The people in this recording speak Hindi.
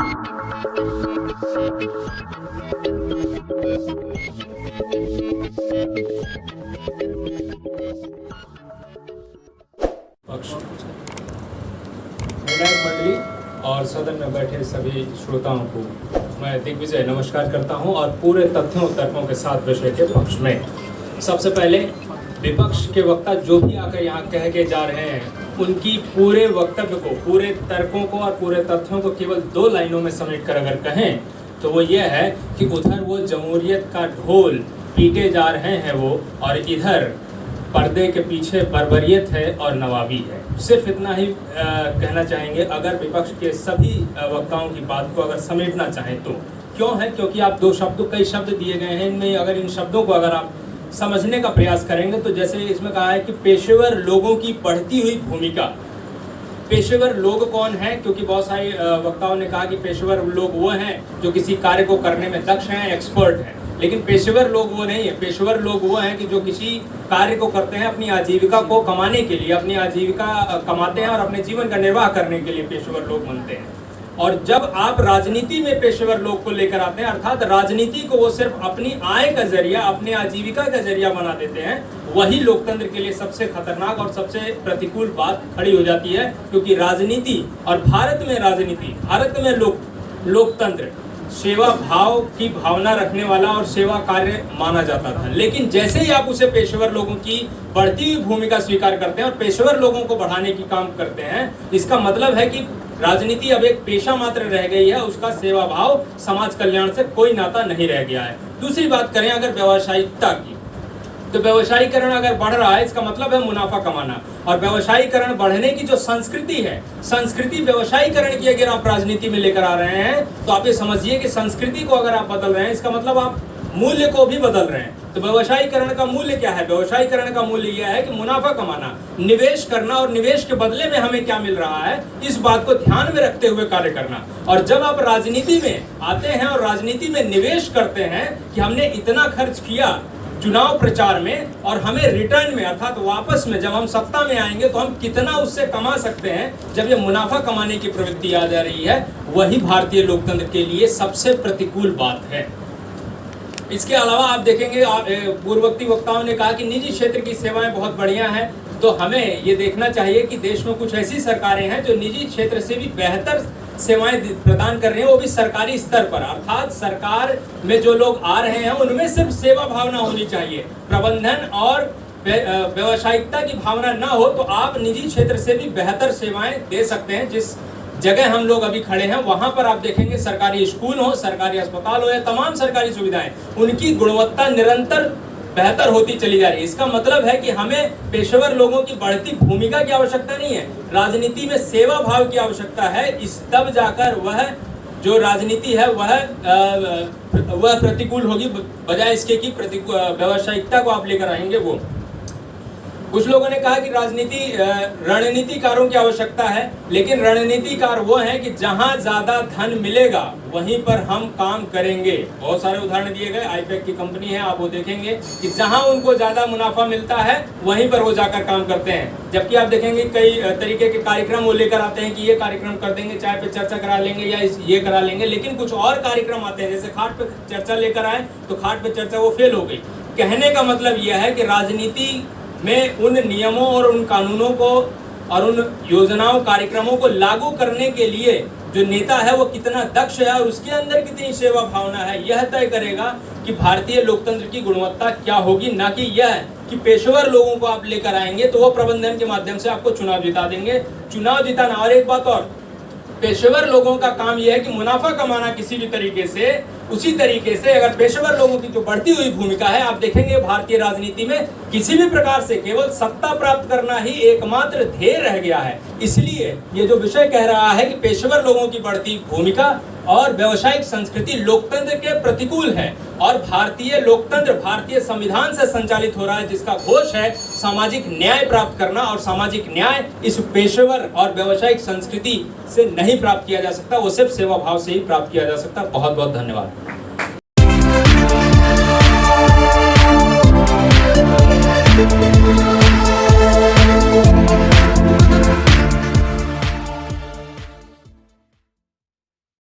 विधायक मंडली और सदन में बैठे सभी श्रोताओं को मैं दिग्विजय नमस्कार करता हूं और पूरे तथ्यों तर्कों के साथ विषय के पक्ष में। सबसे पहले विपक्ष के वक्ता जो भी आकर यहाँ कह के जा रहे हैं उनकी पूरे वक्तव्य को, पूरे तर्कों को और पूरे तथ्यों को केवल 2 लाइनों में समेट कर अगर कहें तो वो ये है कि उधर वो जमहूरियत का ढोल पीटे जा रहे हैं वो, और इधर पर्दे के पीछे बर्बरियत है और नवाबी है। सिर्फ इतना ही कहना चाहेंगे अगर विपक्ष के सभी वक्ताओं की बात को अगर समेटना चाहें तो। क्यों है? क्योंकि आप 2 शब्द, कई शब्द दिए गए हैं, इनमें अगर इन शब्दों को अगर आप समझने का प्रयास करेंगे तो जैसे इसमें कहा है कि पेशेवर लोगों की बढ़ती हुई भूमिका। पेशेवर लोग कौन है? क्योंकि बहुत सारे वक्ताओं ने कहा कि पेशेवर लोग वो हैं जो किसी कार्य को करने में दक्ष हैं, एक्सपर्ट हैं, लेकिन पेशेवर लोग वो नहीं है। पेशेवर लोग वो हैं कि जो किसी कार्य को करते हैं अपनी आजीविका को कमाने के लिए, अपनी आजीविका कमाते हैं और अपने जीवन का निर्वाह करने के लिए पेशेवर लोग बनते हैं। और जब आप राजनीति में पेशेवर लोग को लेकर आते हैं, अर्थात राजनीति को वो सिर्फ अपनी आय का जरिया, अपने आजीविका का जरिया बना देते हैं, वही लोकतंत्र के लिए सबसे खतरनाक और सबसे प्रतिकूल बात खड़ी हो जाती है। क्योंकि राजनीति और भारत में राजनीति, भारत में लोकतंत्र सेवा भाव की भावना रखने वाला और सेवा कार्य माना जाता था। लेकिन जैसे ही आप उसे पेशेवर लोगों की बढ़ती हुई भूमिका स्वीकार करते हैं और पेशेवर लोगों को बढ़ाने की काम करते हैं, इसका मतलब है कि राजनीति अब एक पेशा मात्र रह गई है, उसका सेवा भाव समाज कल्याण से कोई नाता नहीं रह गया है। दूसरी बात करें अगर व्यावसायिकता की, तो व्यवसायीकरण अगर बढ़ रहा है इसका मतलब है मुनाफा कमाना, और व्यवसायीकरण बढ़ने की जो संस्कृति है, संस्कृति व्यवसायीकरण की अगर आप राजनीति में लेकर आ रहे हैं तो आप ये समझिए कि संस्कृति को अगर आप बदल रहे हैं इसका मतलब आप मूल्य को भी बदल रहे हैं। तो व्यवसायीकरण का मूल्य क्या है? व्यवसायीकरण का मूल्य यह है कि मुनाफा कमाना, निवेश करना, और निवेश के बदले में हमें क्या मिल रहा है इस बात को ध्यान में रखते हुए कार्य करना। और जब आप राजनीति में आते हैं और राजनीति में निवेश करते हैं कि हमने इतना खर्च किया चुनाव प्रचार में और हमें रिटर्न में अर्थात वापस में जब हम सत्ता में आएंगे तो हम कितना उससे कमा सकते हैं, जब ये मुनाफा कमाने की प्रवृत्ति आ जा रही है, वही भारतीय लोकतंत्र के लिए सबसे प्रतिकूल बात है। इसके अलावा आप देखेंगे, पूर्ववर्ती वक्ताओं ने कहा कि निजी क्षेत्र की सेवाएं बहुत बढ़िया हैं, तो हमें ये देखना चाहिए कि देश में कुछ ऐसी सरकारें हैं जो निजी क्षेत्र से भी बेहतर सेवाएं प्रदान कर रही हैं, वो भी सरकारी स्तर पर। अर्थात सरकार में जो लोग आ रहे हैं उनमें सिर्फ सेवा भावना होनी चाहिए, प्रबंधन और व्यावसायिकता की भावना ना हो, तो आप निजी क्षेत्र से भी बेहतर सेवाएं दे सकते हैं। जिस जगह हम लोग अभी खड़े हैं वहां पर आप देखेंगे सरकारी स्कूल हो, सरकारी अस्पताल हो या तमाम सरकारी सुविधाएं, उनकी गुणवत्ता निरंतर बेहतर होती चली जा रही है। इसका मतलब है कि हमें पेशेवर लोगों की बढ़ती भूमिका की आवश्यकता नहीं है, राजनीति में सेवा भाव की आवश्यकता है। इस तब जाकर वह जो राजनीति है वह प्रतिकूल होगी, बजाय इसके कि व्यावसायिकता को आप लेकर आएंगे वो। कुछ लोगों ने कहा कि राजनीति रणनीतिकारों की आवश्यकता है, लेकिन रणनीतिकार वो हैं कि जहां ज्यादा धन मिलेगा वहीं पर हम काम करेंगे। बहुत सारे उदाहरण दिए गए, आईपैक की कंपनी है, आप वो देखेंगे कि जहां उनको ज्यादा मुनाफा मिलता है वहीं पर वो जाकर काम करते हैं। जबकि आप देखेंगे कई तरीके के कार्यक्रम वो लेकर आते हैं कि ये कार्यक्रम कर देंगे, चाय पे चर्चा करा लेंगे या ये करा लेंगे, लेकिन कुछ और कार्यक्रम आते हैं जैसे खाट पे चर्चा लेकर आए तो खाट पे चर्चा वो फेल हो गई। कहने का मतलब यह है कि राजनीति में उन नियमों और उन कानूनों को और उन योजनाओं कार्यक्रमों को लागू करने के लिए जो नेता है वो कितना दक्ष है और उसके अंदर कितनी सेवा भावना है, यह तय करेगा कि भारतीय लोकतंत्र की गुणवत्ता क्या होगी। ना कि यह कि पेशेवर लोगों को आप लेकर आएंगे तो वो प्रबंधन के माध्यम से आपको चुनाव जिता देंगे। चुनाव जिताना, और एक बात और, पेशेवर लोगों का काम यह है कि मुनाफा कमाना किसी भी तरीके से। उसी तरीके से अगर पेशेवर लोगों की जो बढ़ती हुई भूमिका है, आप देखेंगे भारतीय राजनीति में किसी भी प्रकार से केवल सत्ता प्राप्त करना ही एकमात्र ध्येय रह गया है। इसलिए ये जो विषय कह रहा है कि पेशेवर लोगों की बढ़ती भूमिका और व्यावसायिक संस्कृति लोकतंत्र के प्रतिकूल है, और भारतीय लोकतंत्र भारतीय संविधान से संचालित हो रहा है जिसका घोष है सामाजिक न्याय प्राप्त करना, और सामाजिक न्याय इस पेशेवर और व्यावसायिक संस्कृति से नहीं प्राप्त किया जा सकता, वो सिर्फ सेवा भाव से ही प्राप्त किया जा सकता। बहुत बहुत धन्यवाद।